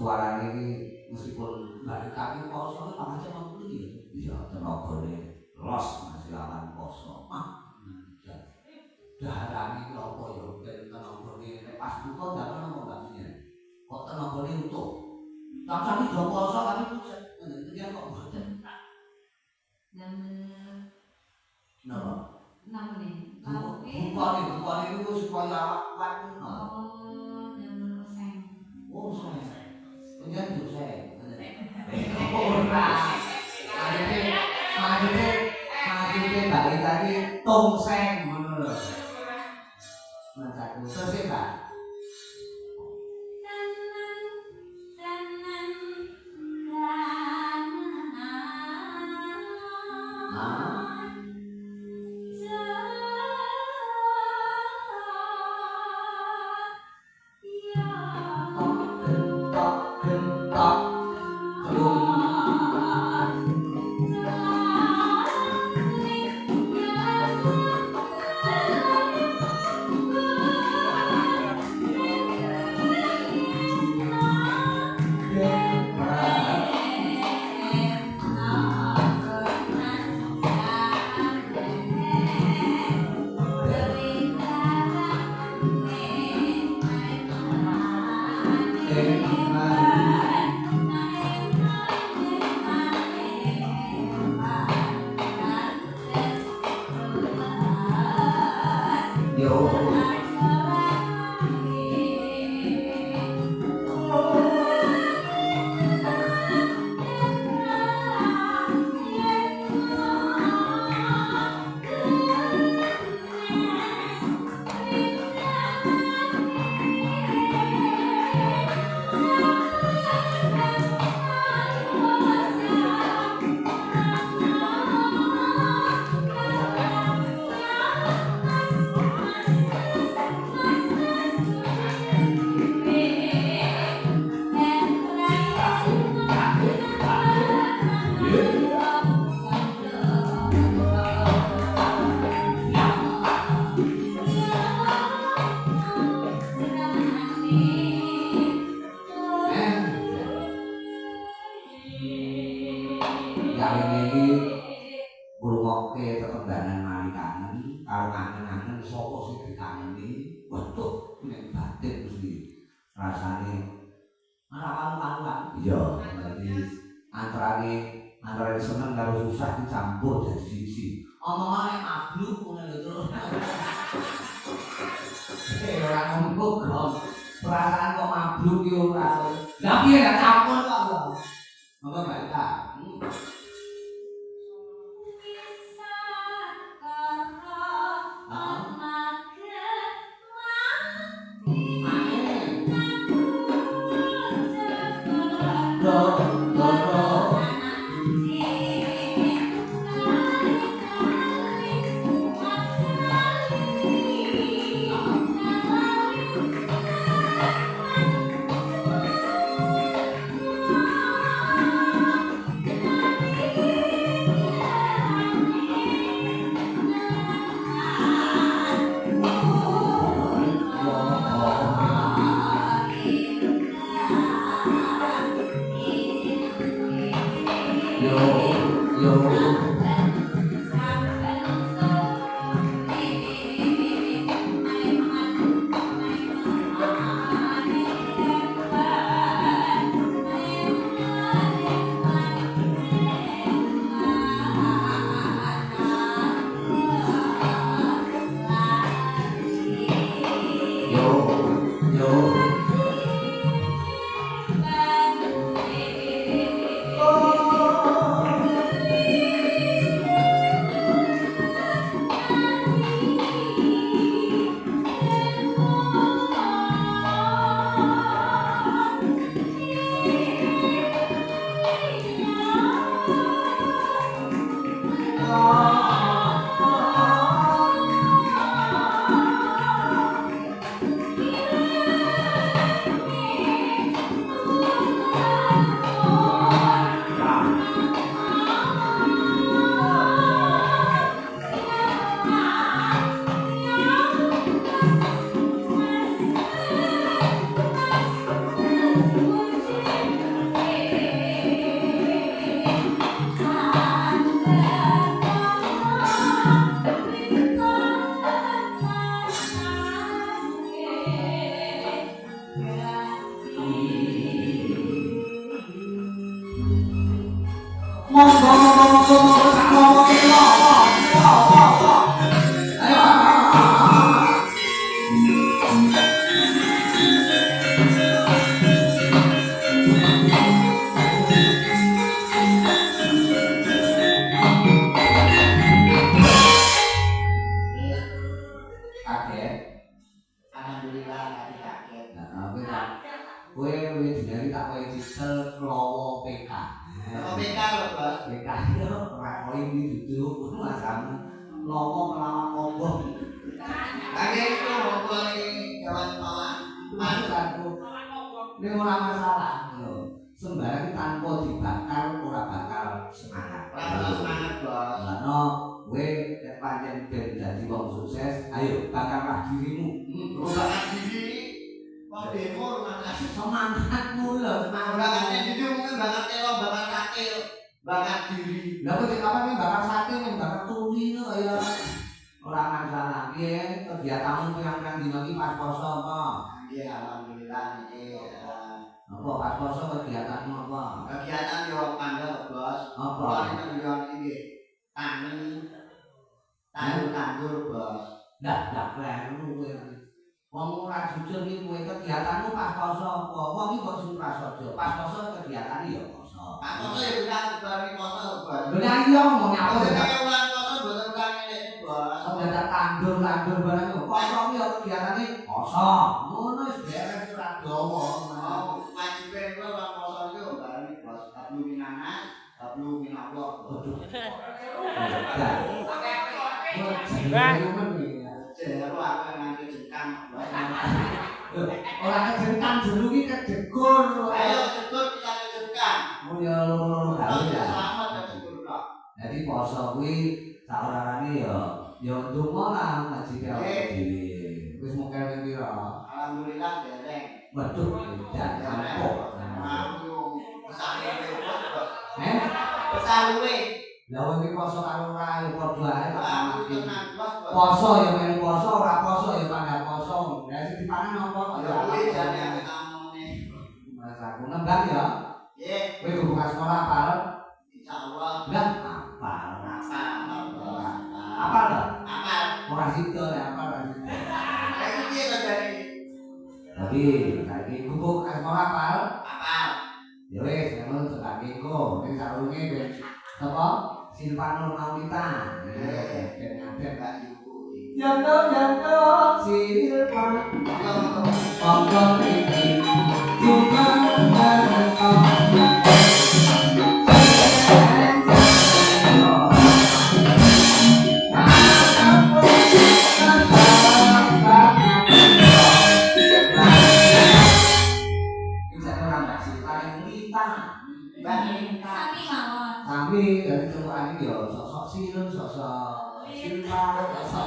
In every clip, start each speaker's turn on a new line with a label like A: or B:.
A: suarane iki meskipun balik kaki poso pancen mampu iki bisa tenagane los ngasilakan poso daharane iki apa ya ben tenagane nek pas buka jangan ngomong gantinya kok tenagane utuh tak do poso tapi kemudian kok mboten napa
B: namanya
A: bukan itu supaya awak kuat Kemudian dosen. Maksudnya balik tadi tongseng ngono lho. Maksudku terus Pak. Antara seneng karo susah dicampur jadi siji. Omongane mabluk ngono lho terus. Ora ngono kok. Perasaan kok mabluk ki ora. Lah piye gak campur kok lho. Apa Mbak Ita? duduk masamu lomo pelawak kombong.
B: Kage itu mulai jalan pawan.
A: Maksudku ini ora masalah. Sembarang tanpa dibakar ora bakal semangat.
B: Ora semangat, Bos.
A: Lano kowe nek pancen ben dadi wong sukses, ayo bakarlah dirimu.
B: Bakar diri. Wong demo rumah
A: Semangatmu lho,
B: bakatnya diri mungkin bakar telo, bakar kaki, bakar diri.
A: Lah kok apa nih bakar sate, nih bakar tuli lho ya. Ora masalah. Piye kegiatanmu pirang-pirang dina iki pas poso apa?
B: Nggih, alhamdulillah niki.
A: Apa pas poso kegiatanmu apa?
B: Kegiatan yo pandang, Bos.
A: Apa?
B: Nek yo iki tani. Tandur, Bos.
A: Dah kleru kowe. Wong ora jujur iki kowe kegiatanmu pas poso apa? Wong iki kok sing prasaja. Pas poso kegiatane ya poso.
B: Pak poso ya bukan bari poso, Bos.
A: Lah iya ngomong apa
B: Poso
A: ya?
B: ya ulang poso mboten ulang ngene, Bos.
A: Kok dadak tandur barang kok. Poso iki ya kegiatane poso. Ngono wis beres ora dawa.
B: Wajibe niku ulang poso iki bareng, Bos. Kablu minanas, kablu minallah.
A: Waduh.
B: Jero aku nganti jengkang.
A: Ora kejengkang jero iki kejegur.
B: Ayo cekur bisa jengkang.
A: Oh ya loro gawe ya.
B: Selamat ya cekur kok.
A: Jadi poso kuwi sak orane ya ndonga lah ngaji awake dhewe. Wis mungkin ning pira?
B: Alhamdulillah dereng.
A: Waduh, dan empuk.
B: Aku besar Bos.
A: Besar luwe. Lah wong iki poso karo ora ya padha ae kok
B: Aku
A: mati.
B: tenang, Bos.
A: Poso ya melu poso, ora poso ya pandang poso. Lah sing dipangan apa kok
B: Ya kuwi jane aku tamune.
A: Mas aku nembang ya.
B: Nggih,
A: Kowe buka sekolah apal?
B: insyaallah.
A: Lah apal.
B: Apa?
A: Apal lho?
B: Apa?
A: Ora sida ya apal ora sida.
B: Lah iki piye to jane?
A: Tapi saiki gubuk sekolah apal?
B: Apa?
A: Ya wis, ngono tekan engko. Ning sarunge ben sapa? Silvano Maulita. Ben ngadep
B: Mbak Ibu.
A: Yando Silvano. Monggo iki cuma kami dari temuan ini ya sosok silun, sosok silva, sosok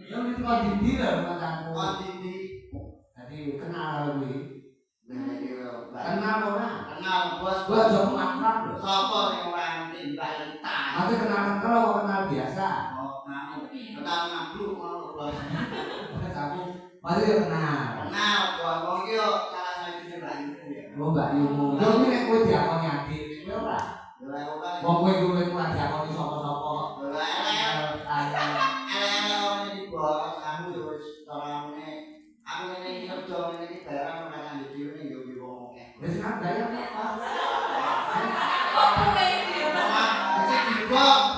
A: yang itu kondisi lah macamku. Jadi kenal lagi. Kenal orang.
B: Kenal Bos.
A: Gua jauh makrab loh.
B: Sopo sing ora ngerti balita.
A: Nanti kenal kalau kenal biasa.
B: Oh, kamu. Kenal ngabluk mau Bos.
A: Terus aku pasti ya kenal.
B: Kenal Bos. Wong iki yo salah satu Mbak Ibu ya.
A: Oh Mbak Yumu. Yo ini nek kowe diakoni adik, kowe ora.
B: Ora ora.
A: Wong kowe kuwi ora diakoni sapa-sapa.
B: Ora elek iki Bos. Kamu yo wis carane. Aku ngene iki kerja ngene iki barang ora kan dhewe ning yo wong akeh.
A: Wis kan gaya apa?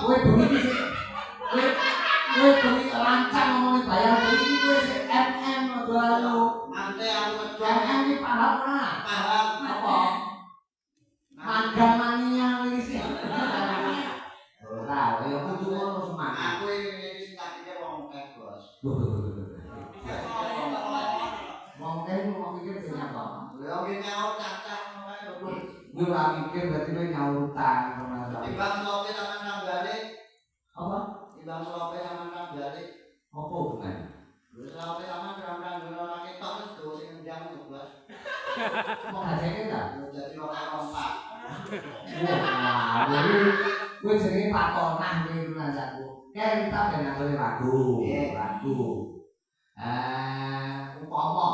A: Kowe bengi sih. Kowe bengi lancang ngomongin bayar iki kowe sik MM aja lu.
B: Ante aku kerja
A: MM iki paham ora?
B: paham
A: Apa? Magang mania iki sih. Ora, yo kudu ngono semangat.
B: aku ini sing tak pikir wong akeh Bos.
A: Wong kae mau mikir punya apa?
B: Lha iki nyaur cacah ngono ae Bos.
A: Gue ora mikir berarti kowe nyaur utang sama sama.
B: Timbang slope sampean nang balik,
A: Apa?
B: timbang slope sampean nang balik.
A: Apa hubungan?
B: Lha slope sampean pirang-pirang dina ora ketok wis do sing njang Bos.
A: Mau ngajake ta?
B: Jadi orang rompak.
A: Wah, gue jenenge patonah kowe rasaku. Kayak kita ben nganggo lagu. Umpama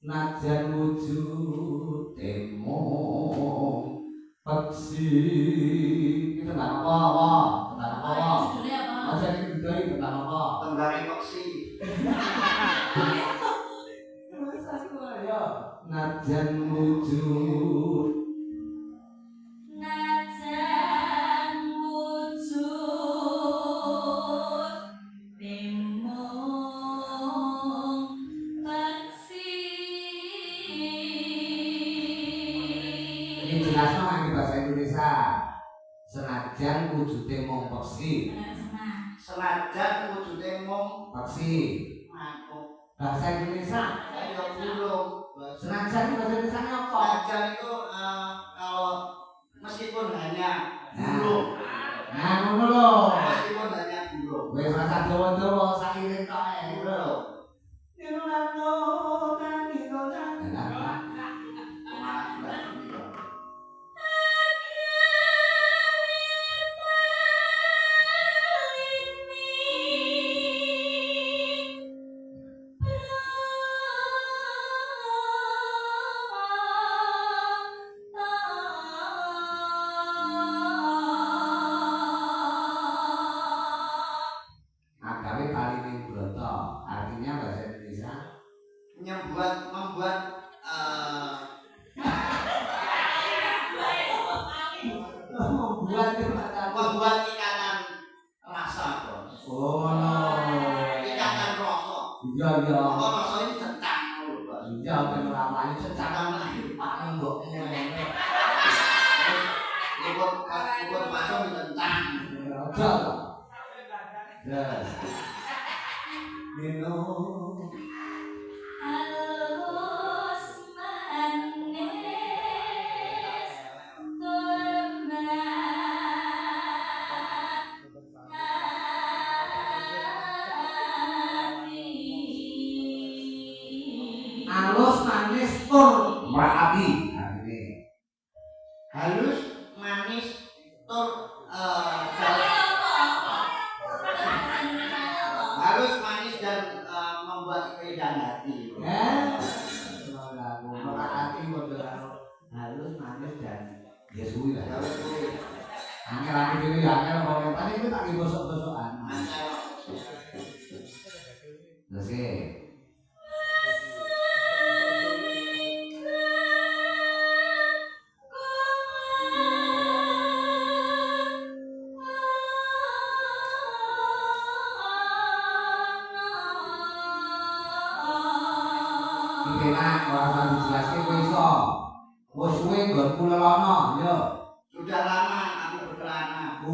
A: najan wujud temong peksi kita nggak apa-apa,
C: Judulnya apa?
A: aja ini nggak apa-apa.
B: Tembari peksi.
A: Najan wujud
C: Najan wujud temong peksi.
A: ini jelasnya nganggo bahasa Indonesia. Senajan wujude mung peksi.
B: Senajan wujude mung
A: Peksi.
B: mangkuk.
A: Bahasa Indonesia.
B: Ayo burung.
A: Senajan bahasa Indonesia apa?
B: Senajan itu kalau meskipun hanya burung.
A: Nah, ngono lho.
B: Meskipun hanya burung.
A: Wis rasa dawa-dawa sakiring tok ae.
B: Burung. Membuat ikatan rasa, Bos.
A: Oh, no.
B: Ikatan rasa.
A: Iya, iya.
B: Apa rasa ini cecak, Bos.
A: Iya, ben ramane cecak lahir Pak mbokmu.
B: Luput masuk ditentang.
A: Aja to. Yes. Minum.
C: Halus manis
A: Halus manis tur merati.
B: Halus manis tur halus manis dan membuat keindahan hati.
A: Ya. Merati halus manis dan ya suwi lah. Angel aku dhewe ya angel komentar iki tak gosok-gosokan. Terus enak ora usah dijelaske kowe iso. Wis suwe nggonku lelono, yo.
B: Sudah lama aku berkelana.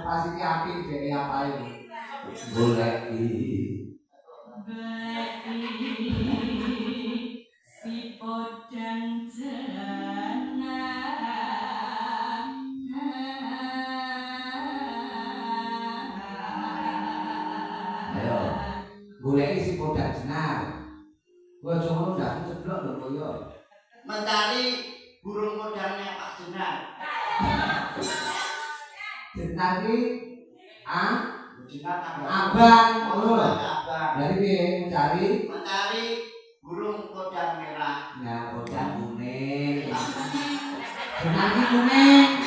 A: Pas iki apik dhewe apae. Goleki.
C: si podang jalanan.
A: Ayo. Goleki si podang jenar. Kowe aja ngono ndak ceblok lho koyo.
B: Mencari burung kodangnya Pak Jenar.
A: Jenar iki
B: Jenar
A: abang ngono lho.
B: abang.
A: Dari piye
B: Mencari burung kodang merah.
A: Nah, kodang kuning. Jenar iki kuning.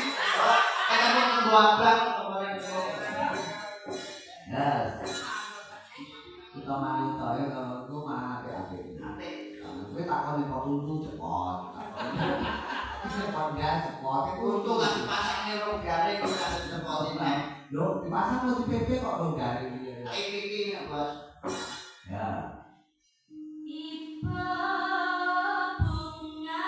B: Ketemu nunggu abang kemarin.
A: Yes. Kita mari toyo kalau ku mah apik-apik. Kowe tak kon impor untu cepot. Cepot ya cepot.
B: Untuk kasih pasangnya ronggare kok kasih cepotin ae.
A: Lho, dipasang lo di PP kok ronggare iki.
B: Iki ya, Bos.
A: Ya.
C: Tiba bunga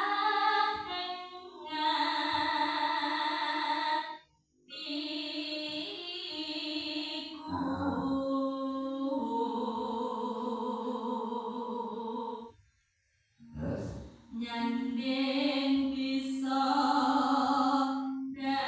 A: Terus
C: nyanding bisa
A: oke.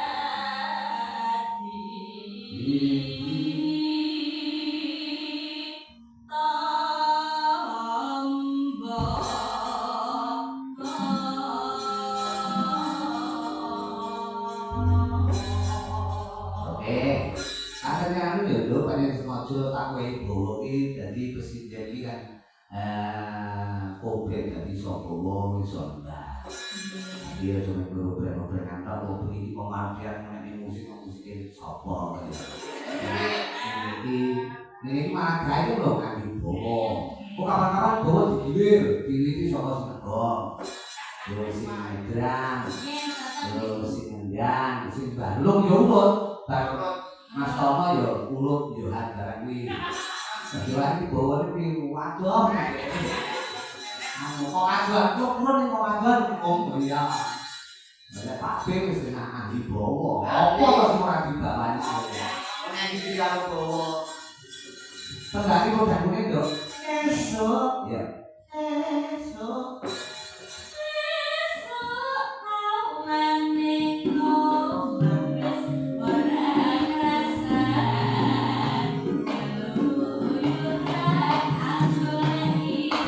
A: Asline anu ya lho pancen sengaja tak kowe bawa iki dadi presiden iki kan komplain dadi sapa wong iso mbah. Dia cuma berobrol-obrol kantor mau begini pengertian mengenai musik sapa ini malah gaya loh kan dibawa kok kapan-kapan bawa digilir diwiti saka Sinegong terus sing Ngedrang terus sing Ngendang sing Balung ya urut Mas Tomo ya urut Yohan barang kuwi Yohan iki bawane kuwi waduh Kok ajuan kok kurang ning kok ajuan ngomong ya. Ada Pak B wis kena Andi Bowo. Apa to sing ora dibawani.
B: Nang iki karo bawa
A: Tenggane kok dangune nduk.
B: esuk.
A: Ya.
B: Esuk.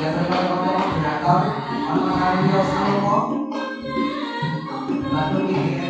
A: Ya terus direktor ana kali yo salomo. Batu iki.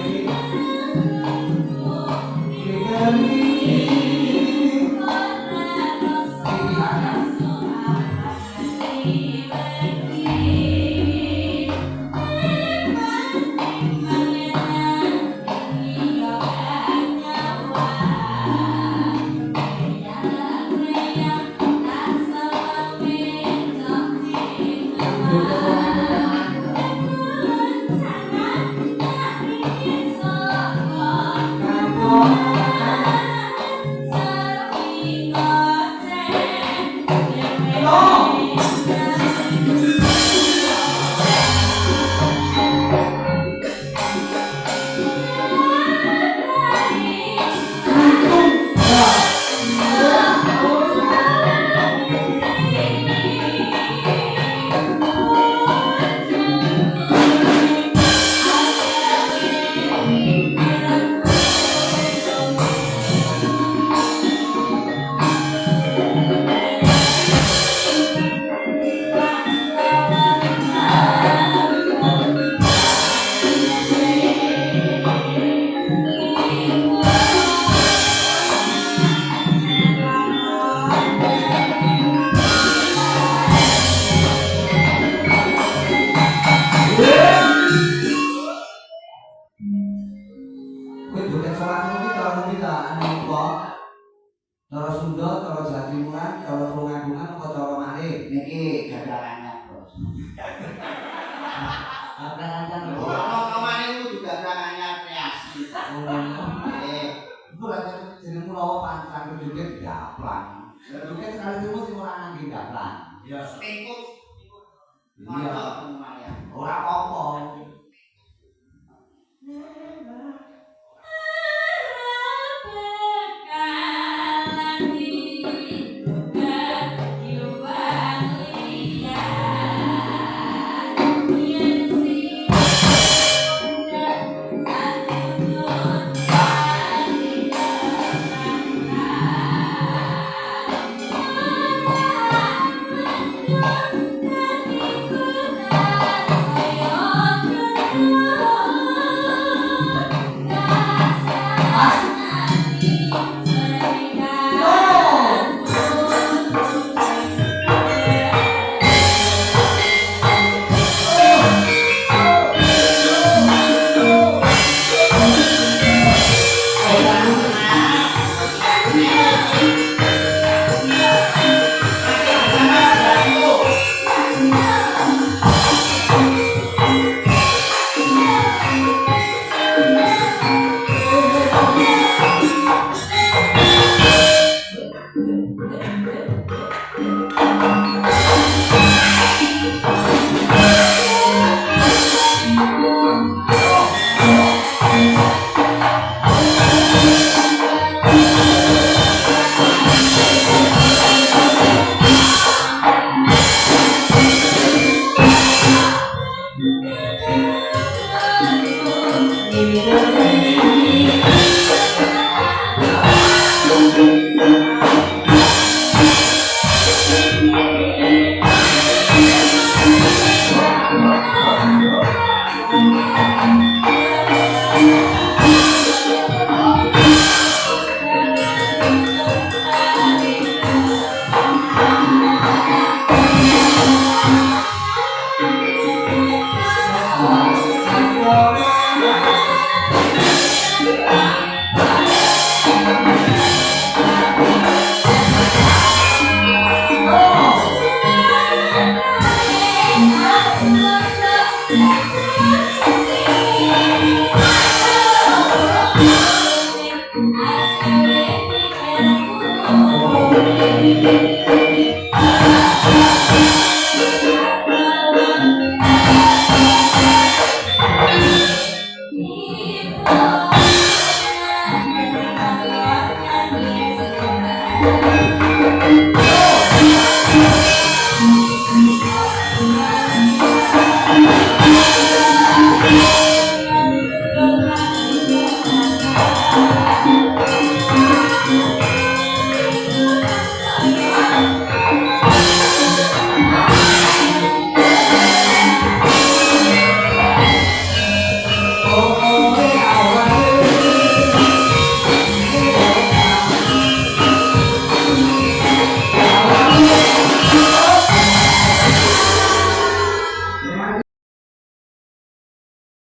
A: Kowe joget salat iki cara ngopi ta ane apa? Cara Sunda, cara Jawa Timuran, cara Tulungagungan apa cara malih?
B: Niki gadarangan, Bos.
A: Apa-apa
B: Ngomong-ngomong itu juga gadarangannya kreasi.
A: Iku lek jeneng kula pancen joget daplan. Joget sekali terus sing ora ngangge daplan.
B: Ya, pengkut.
A: Iya.
B: Lumayan.
A: Ora apa-apa.
C: Oh,